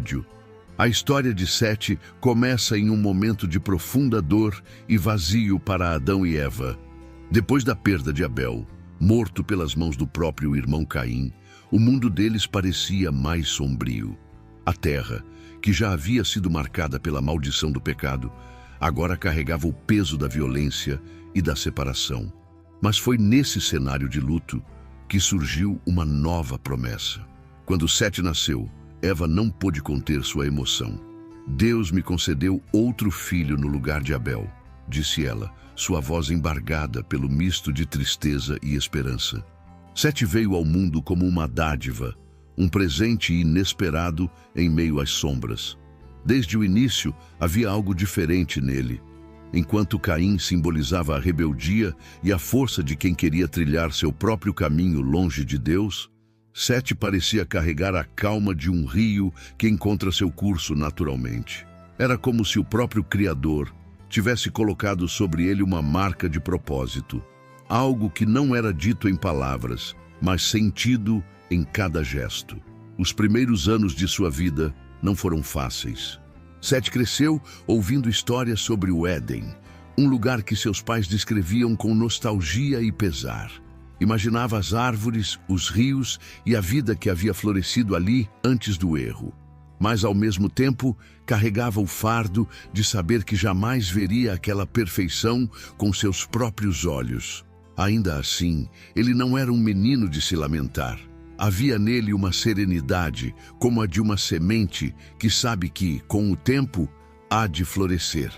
ódio. A história de Sete começa em um momento de profunda dor e vazio para Adão e Eva. Depois da perda de Abel, morto pelas mãos do próprio irmão Caim, o mundo deles parecia mais sombrio. A terra, que já havia sido marcada pela maldição do pecado, agora carregava o peso da violência e da separação. Mas foi nesse cenário de luto que surgiu uma nova promessa. Quando Sete nasceu, Eva não pôde conter sua emoção. Deus me concedeu outro filho no lugar de Abel, disse ela, sua voz embargada pelo misto de tristeza e esperança. Sete veio ao mundo como uma dádiva, um presente inesperado em meio às sombras. Desde o início, havia algo diferente nele. Enquanto Caim simbolizava a rebeldia e a força de quem queria trilhar seu próprio caminho longe de Deus, Sete parecia carregar a calma de um rio que encontra seu curso naturalmente. Era como se o próprio Criador tivesse colocado sobre ele uma marca de propósito, algo que não era dito em palavras, mas sentido em cada gesto. Os primeiros anos de sua vida não foram fáceis. Sete cresceu ouvindo histórias sobre o Éden, um lugar que seus pais descreviam com nostalgia e pesar. Imaginava as árvores, os rios e a vida que havia florescido ali antes do erro. Mas, ao mesmo tempo, carregava o fardo de saber que jamais veria aquela perfeição com seus próprios olhos. Ainda assim, ele não era um menino de se lamentar. Havia nele uma serenidade, como a de uma semente que sabe que, com o tempo, há de florescer.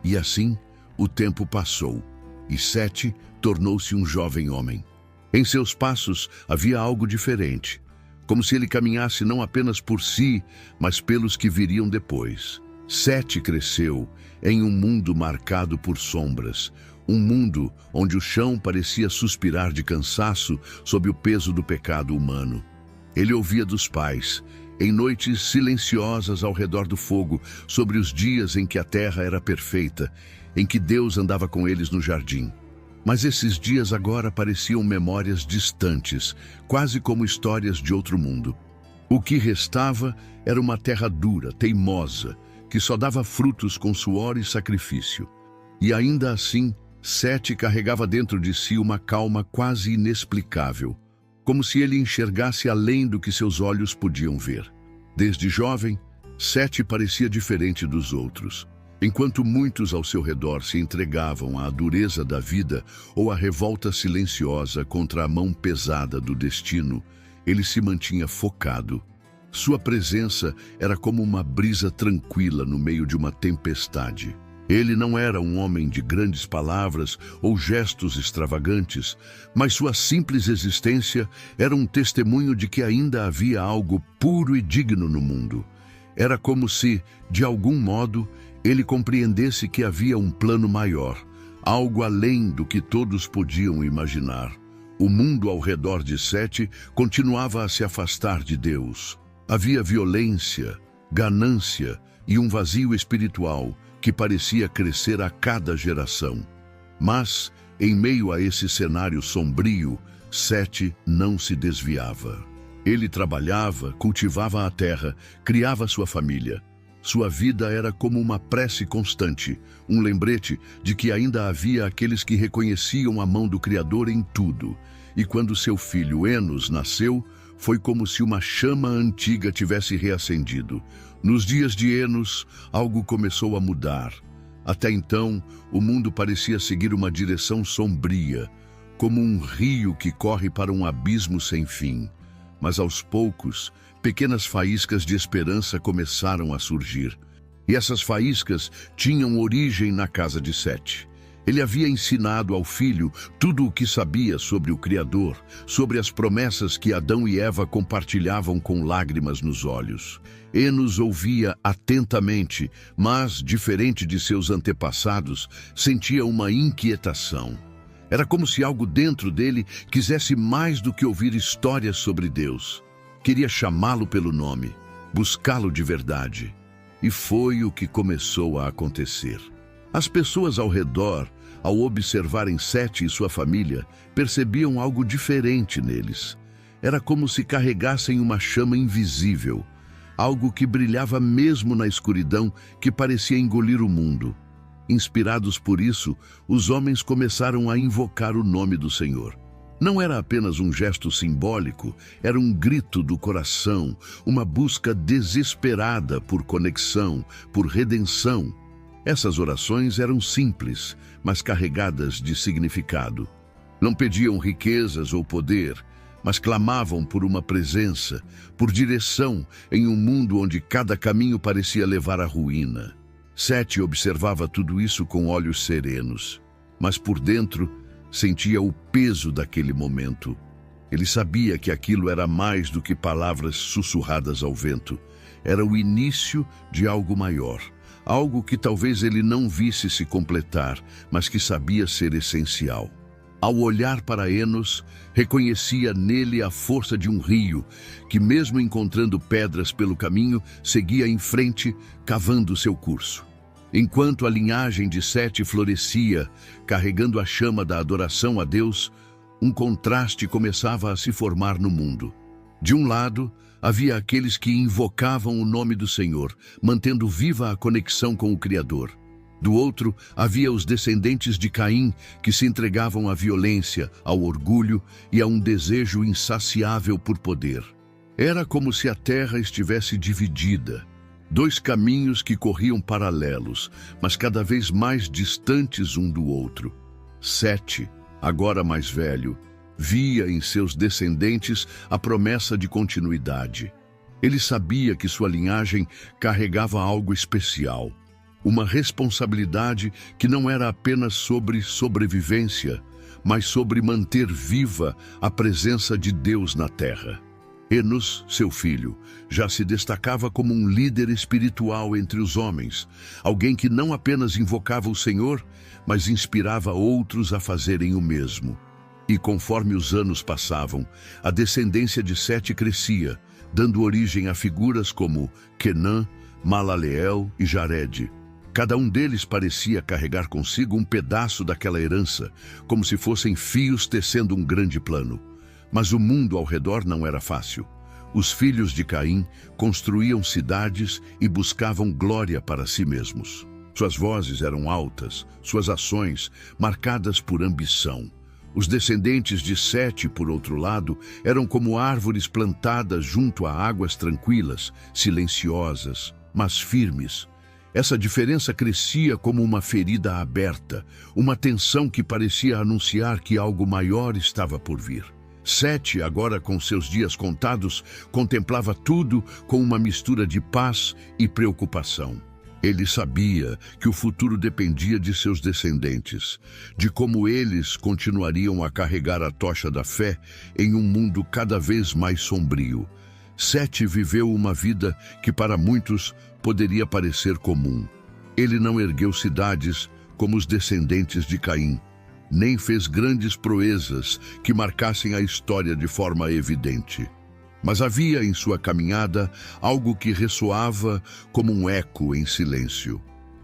E assim, o tempo passou, e Sete tornou-se um jovem homem. Em seus passos havia algo diferente, como se ele caminhasse não apenas por si, mas pelos que viriam depois. Sete cresceu em um mundo marcado por sombras, um mundo onde o chão parecia suspirar de cansaço sob o peso do pecado humano. Ele ouvia dos pais, em noites silenciosas ao redor do fogo, sobre os dias em que a terra era perfeita, em que Deus andava com eles no jardim. Mas esses dias agora pareciam memórias distantes, quase como histórias de outro mundo. O que restava era uma terra dura, teimosa, que só dava frutos com suor e sacrifício. E ainda assim, Sete carregava dentro de si uma calma quase inexplicável, como se ele enxergasse além do que seus olhos podiam ver. Desde jovem, Sete parecia diferente dos outros. Enquanto muitos ao seu redor se entregavam à dureza da vida ou à revolta silenciosa contra a mão pesada do destino, ele se mantinha focado. Sua presença era como uma brisa tranquila no meio de uma tempestade. Ele não era um homem de grandes palavras ou gestos extravagantes, mas sua simples existência era um testemunho de que ainda havia algo puro e digno no mundo. Era como se, de algum modo, ele compreendesse que havia um plano maior, algo além do que todos podiam imaginar. O mundo ao redor de Sete continuava a se afastar de Deus. Havia violência, ganância e um vazio espiritual que parecia crescer a cada geração. Mas, em meio a esse cenário sombrio, Sete não se desviava. Ele trabalhava, cultivava a terra, criava sua família. Sua vida era como uma prece constante, um lembrete de que ainda havia aqueles que reconheciam a mão do Criador em tudo. E quando seu filho Enos nasceu, foi como se uma chama antiga tivesse reacendido. Nos dias de Enos, algo começou a mudar. Até então, o mundo parecia seguir uma direção sombria, como um rio que corre para um abismo sem fim. Mas aos poucos, pequenas faíscas de esperança começaram a surgir. E essas faíscas tinham origem na casa de Sete. Ele havia ensinado ao filho tudo o que sabia sobre o Criador, sobre as promessas que Adão e Eva compartilhavam com lágrimas nos olhos. Enos ouvia atentamente, mas, diferente de seus antepassados, sentia uma inquietação. Era como se algo dentro dele quisesse mais do que ouvir histórias sobre Deus. Queria chamá-lo pelo nome, buscá-lo de verdade. E foi o que começou a acontecer. As pessoas ao redor, ao observarem Sete e sua família, percebiam algo diferente neles. Era como se carregassem uma chama invisível. algo que brilhava mesmo na escuridão que parecia engolir o mundo. Inspirados por isso, os homens começaram a invocar o nome do Senhor. Não era apenas um gesto simbólico, era um grito do coração, uma busca desesperada por conexão, por redenção. Essas orações eram simples, mas carregadas de significado. Não pediam riquezas ou poder, mas clamavam por uma presença, por direção em um mundo onde cada caminho parecia levar à ruína. Sete observava tudo isso com olhos serenos, mas por dentro sentia o peso daquele momento. Ele sabia que aquilo era mais do que palavras sussurradas ao vento. Era o início de algo maior, algo que talvez ele não visse se completar, mas que sabia ser essencial. Ao olhar para Enos, reconhecia nele a força de um rio, que mesmo encontrando pedras pelo caminho, seguia em frente, cavando seu curso. Enquanto a linhagem de Sete florescia, carregando a chama da adoração a Deus, um contraste começava a se formar no mundo. De um lado, havia aqueles que invocavam o nome do Senhor, mantendo viva a conexão com o Criador. Do outro, havia os descendentes de Caim, que se entregavam à violência, ao orgulho e a um desejo insaciável por poder. Era como se a terra estivesse dividida. Dois caminhos que corriam paralelos, mas cada vez mais distantes um do outro. Sete, agora mais velho, via em seus descendentes a promessa de continuidade. Ele sabia que sua linhagem carregava algo especial. Uma responsabilidade que não era apenas sobre sobrevivência, mas sobre manter viva a presença de Deus na terra. Enos, seu filho, já se destacava como um líder espiritual entre os homens, alguém que não apenas invocava o Senhor, mas inspirava outros a fazerem o mesmo. E conforme os anos passavam, a descendência de Sete crescia, dando origem a figuras como Quenã, Malaleel e Jared. Cada um deles parecia carregar consigo um pedaço daquela herança, como se fossem fios tecendo um grande plano. Mas o mundo ao redor não era fácil. Os filhos de Caim construíam cidades e buscavam glória para si mesmos. Suas vozes eram altas, suas ações marcadas por ambição. Os descendentes de Sete, por outro lado, eram como árvores plantadas junto a águas tranquilas, silenciosas, mas firmes. Essa diferença crescia como uma ferida aberta, uma tensão que parecia anunciar que algo maior estava por vir. Sete, agora com seus dias contados, contemplava tudo com uma mistura de paz e preocupação. Ele sabia que o futuro dependia de seus descendentes, de como eles continuariam a carregar a tocha da fé em um mundo cada vez mais sombrio. Sete viveu uma vida que para muitos poderia parecer comum. Ele não ergueu cidades como os descendentes de Caim, nem fez grandes proezas que marcassem a história de forma evidente. Mas havia em sua caminhada algo que ressoava como um eco em silêncio: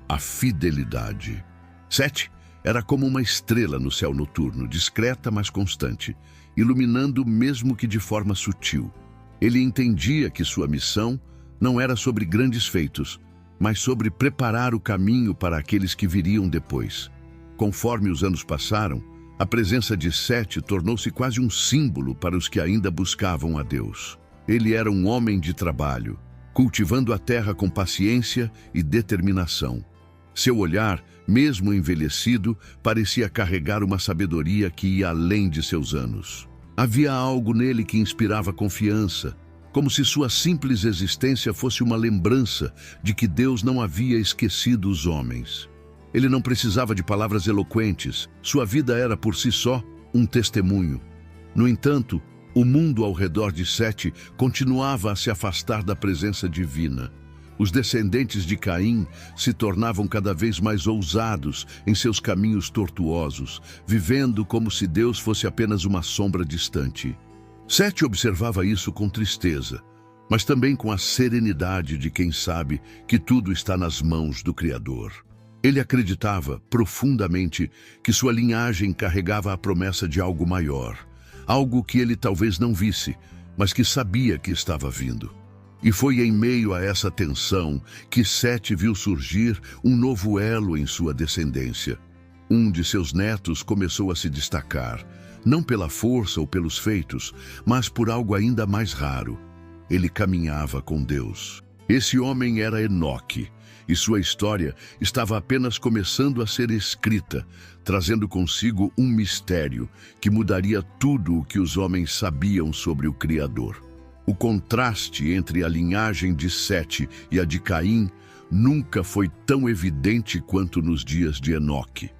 a fidelidade. Sete era como uma estrela no céu noturno, discreta mas constante, iluminando mesmo que de forma sutil. Ele entendia que sua missão não era sobre grandes feitos, mas sobre preparar o caminho para aqueles que viriam depois. Conforme os anos passaram, a presença de Sete tornou-se quase um símbolo para os que ainda buscavam a Deus. Ele era um homem de trabalho, cultivando a terra com paciência e determinação. Seu olhar, mesmo envelhecido, parecia carregar uma sabedoria que ia além de seus anos. Havia algo nele que inspirava confiança, como se sua simples existência fosse uma lembrança de que Deus não havia esquecido os homens. Ele não precisava de palavras eloquentes, sua vida era por si só um testemunho. No entanto, o mundo ao redor de Sete continuava a se afastar da presença divina. Os descendentes de Caim se tornavam cada vez mais ousados em seus caminhos tortuosos, vivendo como se Deus fosse apenas uma sombra distante. Sete observava isso com tristeza, mas também com a serenidade de quem sabe que tudo está nas mãos do Criador. Ele acreditava profundamente que sua linhagem carregava a promessa de algo maior, algo que ele talvez não visse, mas que sabia que estava vindo. E foi em meio a essa tensão que Sete viu surgir um novo elo em sua descendência. Um de seus netos começou a se destacar, não pela força ou pelos feitos, mas por algo ainda mais raro. Ele caminhava com Deus. Esse homem era Enoque, e sua história estava apenas começando a ser escrita, trazendo consigo um mistério que mudaria tudo o que os homens sabiam sobre o Criador. O contraste entre a linhagem de Sete e a de Caim nunca foi tão evidente quanto nos dias de Enoque.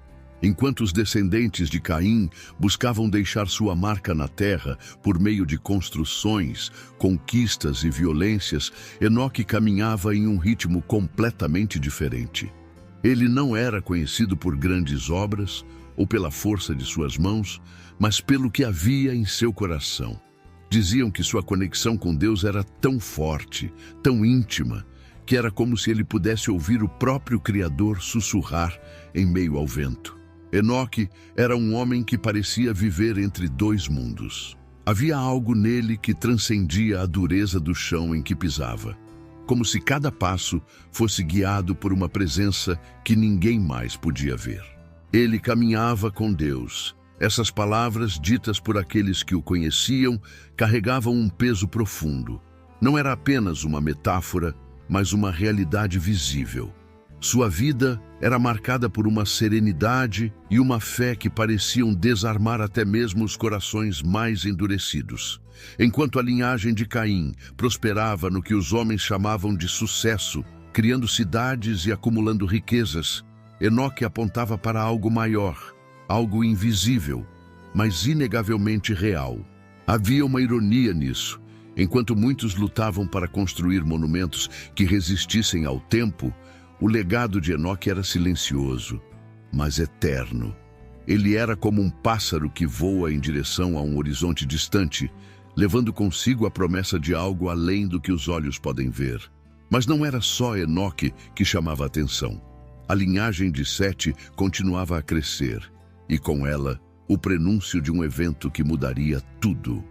Enquanto os descendentes de Caim buscavam deixar sua marca na terra por meio de construções, conquistas e violências, Enoque caminhava em um ritmo completamente diferente. Ele não era conhecido por grandes obras ou pela força de suas mãos, mas pelo que havia em seu coração. Diziam que sua conexão com Deus era tão forte, tão íntima, que era como se ele pudesse ouvir o próprio Criador sussurrar em meio ao vento. Enoque era um homem que parecia viver entre dois mundos. Havia algo nele que transcendia a dureza do chão em que pisava, como se cada passo fosse guiado por uma presença que ninguém mais podia ver. Ele caminhava com Deus. Essas palavras, ditas por aqueles que o conheciam, carregavam um peso profundo. Não era apenas uma metáfora, mas uma realidade visível. Sua vida era marcada por uma serenidade e uma fé que pareciam desarmar até mesmo os corações mais endurecidos. Enquanto a linhagem de Caim prosperava no que os homens chamavam de sucesso, criando cidades e acumulando riquezas, Enoque apontava para algo maior, algo invisível, mas inegavelmente real. Havia uma ironia nisso. Enquanto muitos lutavam para construir monumentos que resistissem ao tempo, o legado de Enoque era silencioso, mas eterno. Ele era como um pássaro que voa em direção a um horizonte distante, levando consigo a promessa de algo além do que os olhos podem ver. Mas não era só Enoque que chamava a atenção. A linhagem de Sete continuava a crescer, e com ela, o prenúncio de um evento que mudaria tudo.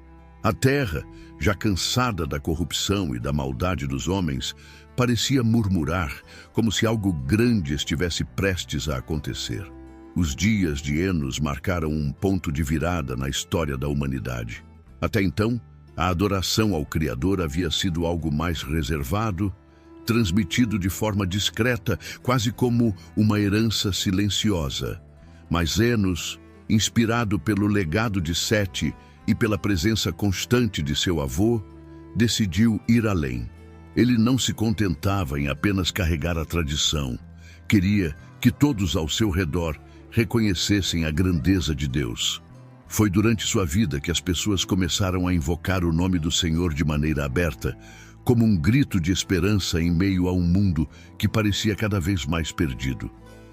A terra, já cansada da corrupção e da maldade dos homens, parecia murmurar, como se algo grande estivesse prestes a acontecer. Os dias de Enos marcaram um ponto de virada na história da humanidade. Até então, a adoração ao Criador havia sido algo mais reservado, transmitido de forma discreta, quase como uma herança silenciosa. Mas Enos, inspirado pelo legado de Sete e pela presença constante de seu avô, decidiu ir além. Ele não se contentava em apenas carregar a tradição. Queria que todos ao seu redor reconhecessem a grandeza de Deus. Foi durante sua vida que as pessoas começaram a invocar o nome do Senhor de maneira aberta, como um grito de esperança em meio a um mundo que parecia cada vez mais perdido.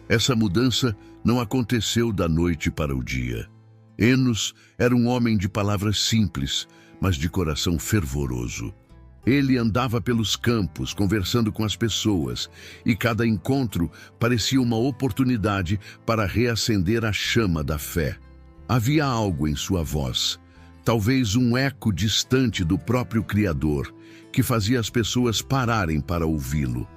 Essa mudança não aconteceu da noite para o dia. Enos era um homem de palavras simples, mas de coração fervoroso. Ele andava pelos campos, conversando com as pessoas, e cada encontro parecia uma oportunidade para reacender a chama da fé. Havia algo em sua voz, talvez um eco distante do próprio Criador, que fazia as pessoas pararem para ouvi-lo.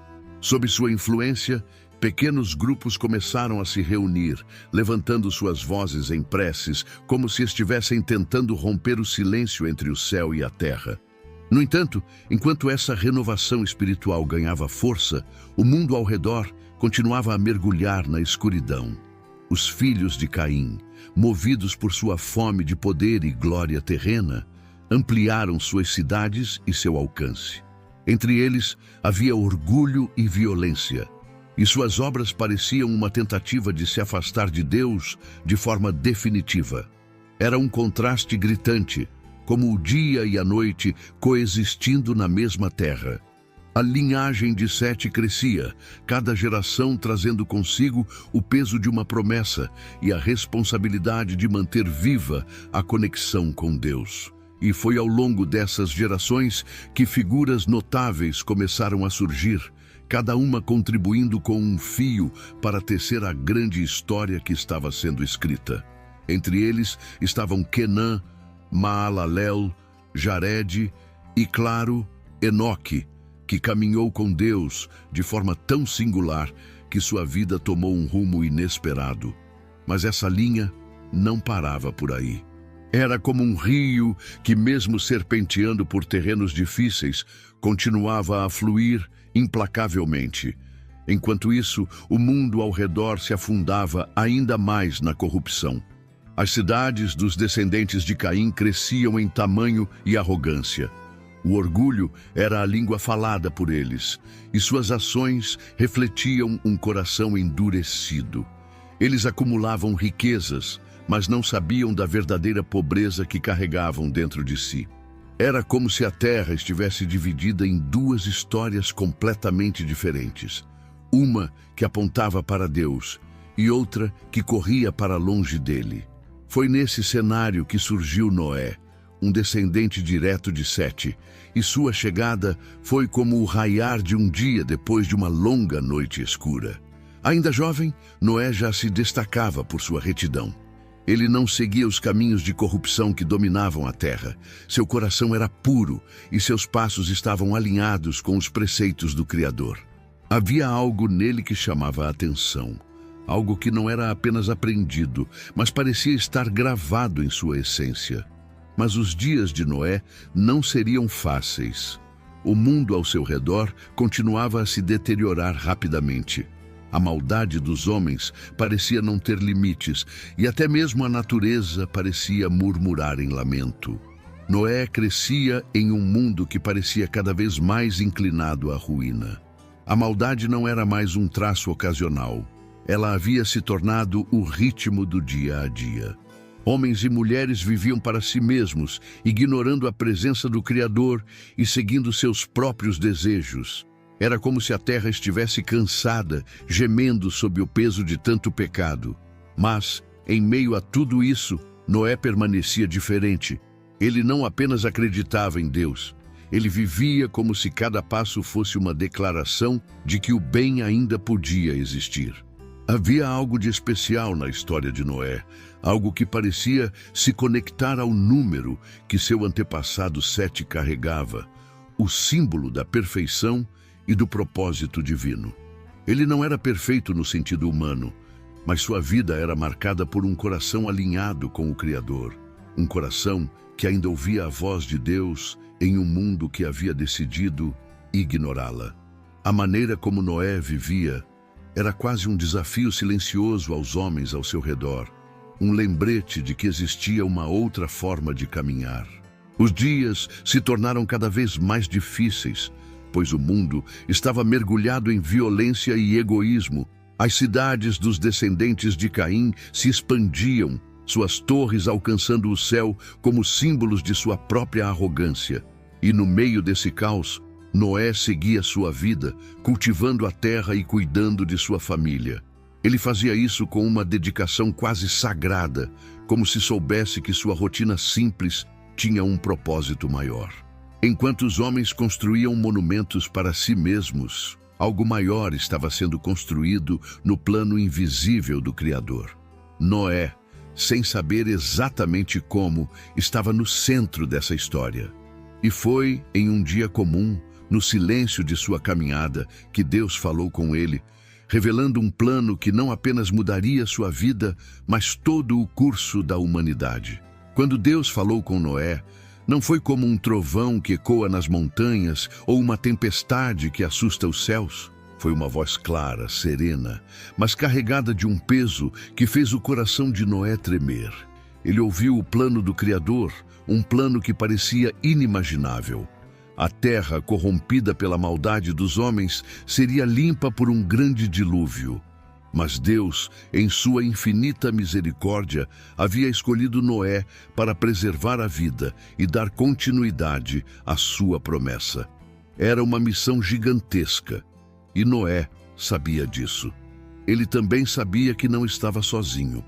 Sob sua influência, pequenos grupos começaram a se reunir, levantando suas vozes em preces, como se estivessem tentando romper o silêncio entre o céu e a terra. No entanto, enquanto essa renovação espiritual ganhava força, o mundo ao redor continuava a mergulhar na escuridão. Os filhos de Caim, movidos por sua fome de poder e glória terrena, ampliaram suas cidades e seu alcance. Entre eles havia orgulho e violência, e suas obras pareciam uma tentativa de se afastar de Deus de forma definitiva. Era um contraste gritante, como o dia e a noite coexistindo na mesma terra. A linhagem de Sete crescia, cada geração trazendo consigo o peso de uma promessa e a responsabilidade de manter viva a conexão com Deus. E foi ao longo dessas gerações que figuras notáveis começaram a surgir, cada uma contribuindo com um fio para tecer a grande história que estava sendo escrita. Entre eles estavam Quenã, Maalalel, Jared e, claro, Enoque, que caminhou com Deus de forma tão singular que sua vida tomou um rumo inesperado. Mas essa linha não parava por aí. Era como um rio que, mesmo serpenteando por terrenos difíceis, continuava a fluir implacavelmente. Enquanto isso, o mundo ao redor se afundava ainda mais na corrupção. As cidades dos descendentes de Caim cresciam em tamanho e arrogância. O orgulho era a língua falada por eles, e suas ações refletiam um coração endurecido. Eles acumulavam riquezas, mas não sabiam da verdadeira pobreza que carregavam dentro de si. Era como se a terra estivesse dividida em duas histórias completamente diferentes. Uma que apontava para Deus e outra que corria para longe dele. Foi nesse cenário que surgiu Noé, um descendente direto de Sete, e sua chegada foi como o raiar de um dia depois de uma longa noite escura. Ainda jovem, Noé já se destacava por sua retidão. Ele não seguia os caminhos de corrupção que dominavam a terra. Seu coração era puro e seus passos estavam alinhados com os preceitos do Criador. Havia algo nele que chamava a atenção. Algo que não era apenas aprendido, mas parecia estar gravado em sua essência. Mas os dias de Noé não seriam fáceis. O mundo ao seu redor continuava a se deteriorar rapidamente. A maldade dos homens parecia não ter limites, e até mesmo a natureza parecia murmurar em lamento. Noé crescia em um mundo que parecia cada vez mais inclinado à ruína. A maldade não era mais um traço ocasional. Ela havia se tornado o ritmo do dia a dia. Homens e mulheres viviam para si mesmos, ignorando a presença do Criador e seguindo seus próprios desejos. Era como se a terra estivesse cansada, gemendo sob o peso de tanto pecado. Mas, em meio a tudo isso, Noé permanecia diferente. Ele não apenas acreditava em Deus. Ele vivia como se cada passo fosse uma declaração de que o bem ainda podia existir. Havia algo de especial na história de Noé, algo que parecia se conectar ao número que seu antepassado Sete carregava, o símbolo da perfeição e do propósito divino. Ele não era perfeito no sentido humano, mas sua vida era marcada por um coração alinhado com o Criador, um coração que ainda ouvia a voz de Deus em um mundo que havia decidido ignorá-la. A maneira como Noé vivia era quase um desafio silencioso aos homens ao seu redor, um lembrete de que existia uma outra forma de caminhar. Os dias se tornaram cada vez mais difíceis, pois o mundo estava mergulhado em violência e egoísmo. As cidades dos descendentes de Caim se expandiam, suas torres alcançando o céu como símbolos de sua própria arrogância. E no meio desse caos, Noé seguia sua vida, cultivando a terra e cuidando de sua família. Ele fazia isso com uma dedicação quase sagrada, como se soubesse que sua rotina simples tinha um propósito maior. Enquanto os homens construíam monumentos para si mesmos, algo maior estava sendo construído no plano invisível do Criador. Noé, sem saber exatamente como, estava no centro dessa história. E foi em um dia comum, no silêncio de sua caminhada, que Deus falou com ele, revelando um plano que não apenas mudaria sua vida, mas todo o curso da humanidade. Quando Deus falou com Noé, não foi como um trovão que ecoa nas montanhas ou uma tempestade que assusta os céus. Foi uma voz clara, serena, mas carregada de um peso que fez o coração de Noé tremer. Ele ouviu o plano do Criador, um plano que parecia inimaginável. A terra, corrompida pela maldade dos homens, seria limpa por um grande dilúvio. Mas Deus, em sua infinita misericórdia, havia escolhido Noé para preservar a vida e dar continuidade à sua promessa. Era uma missão gigantesca, e Noé sabia disso. Ele também sabia que não estava sozinho.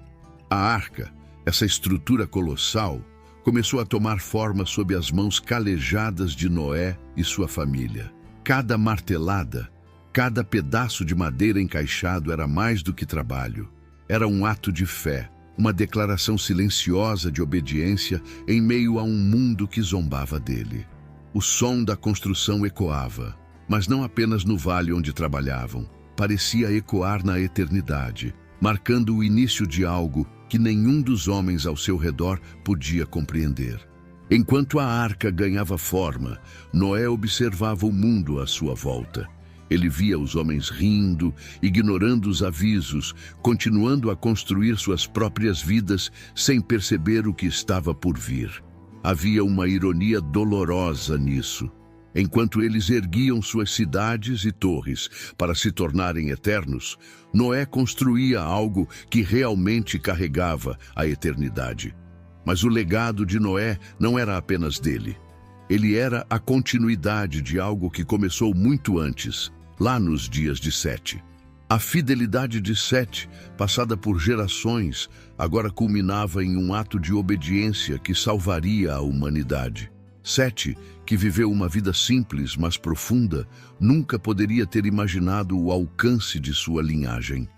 A arca, essa estrutura colossal, começou a tomar forma sob as mãos calejadas de Noé e sua família. Cada martelada, cada pedaço de madeira encaixado era mais do que trabalho. Era um ato de fé, uma declaração silenciosa de obediência em meio a um mundo que zombava dele. O som da construção ecoava, mas não apenas no vale onde trabalhavam. Parecia ecoar na eternidade, marcando o início de algo que nenhum dos homens ao seu redor podia compreender. Enquanto a arca ganhava forma, Noé observava o mundo à sua volta. Ele via os homens rindo, ignorando os avisos, continuando a construir suas próprias vidas sem perceber o que estava por vir. Havia uma ironia dolorosa nisso. Enquanto eles erguiam suas cidades e torres para se tornarem eternos, Noé construía algo que realmente carregava a eternidade. Mas o legado de Noé não era apenas dele. Ele era a continuidade de algo que começou muito antes, lá nos dias de Sete. A fidelidade de Sete, passada por gerações, agora culminava em um ato de obediência que salvaria a humanidade. Sete, que viveu uma vida simples, mas profunda, nunca poderia ter imaginado o alcance de sua linhagem.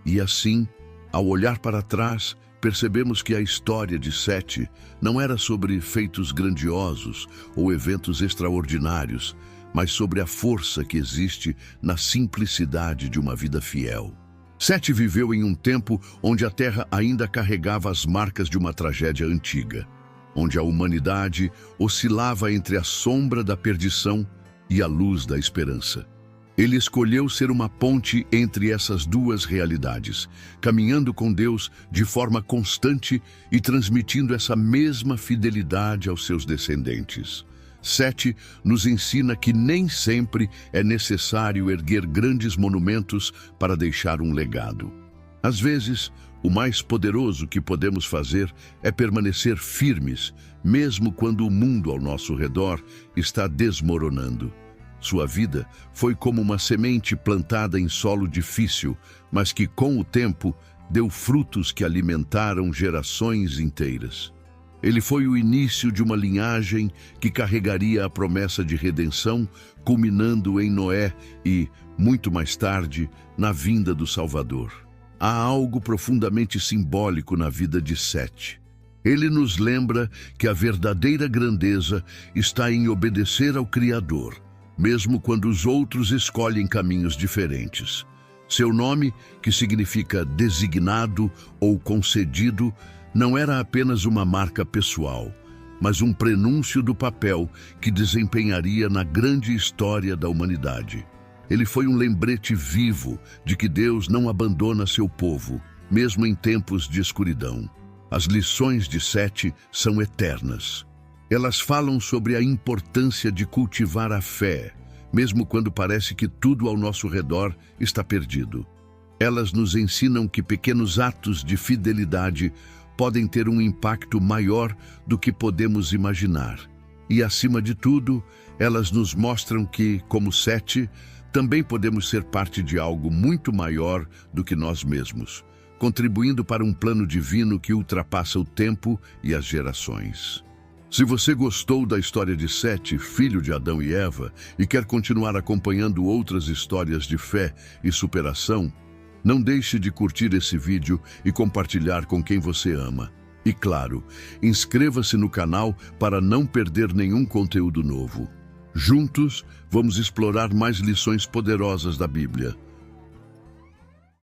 E assim, ao olhar para trás, percebemos que a história de Sete não era sobre feitos grandiosos ou eventos extraordinários, mas sobre a força que existe na simplicidade de uma vida fiel. Sete viveu em um tempo onde a Terra ainda carregava as marcas de uma tragédia antiga, onde a humanidade oscilava entre a sombra da perdição e a luz da esperança. Ele escolheu ser uma ponte entre essas duas realidades, caminhando com Deus de forma constante e transmitindo essa mesma fidelidade aos seus descendentes. Sete nos ensina que nem sempre é necessário erguer grandes monumentos para deixar um legado. Às vezes, o mais poderoso que podemos fazer é permanecer firmes, mesmo quando o mundo ao nosso redor está desmoronando. Sua vida foi como uma semente plantada em solo difícil, mas que, com o tempo, deu frutos que alimentaram gerações inteiras. Ele foi o início de uma linhagem que carregaria a promessa de redenção, culminando em Noé e, muito mais tarde, na vinda do Salvador. Há algo profundamente simbólico na vida de Sete. Ele nos lembra que a verdadeira grandeza está em obedecer ao Criador, mesmo quando os outros escolhem caminhos diferentes. Seu nome, que significa designado ou concedido, não era apenas uma marca pessoal, mas um prenúncio do papel que desempenharia na grande história da humanidade. Ele foi um lembrete vivo de que Deus não abandona seu povo, mesmo em tempos de escuridão. As lições de Sete são eternas. Elas falam sobre a importância de cultivar a fé, mesmo quando parece que tudo ao nosso redor está perdido. Elas nos ensinam que pequenos atos de fidelidade podem ter um impacto maior do que podemos imaginar. E, acima de tudo, elas nos mostram que, como Sete, também podemos ser parte de algo muito maior do que nós mesmos, contribuindo para um plano divino que ultrapassa o tempo e as gerações. Se você gostou da história de Sete, filho de Adão e Eva, e quer continuar acompanhando outras histórias de fé e superação, não deixe de curtir esse vídeo e compartilhar com quem você ama. E claro, inscreva-se no canal para não perder nenhum conteúdo novo. Juntos, vamos explorar mais lições poderosas da Bíblia.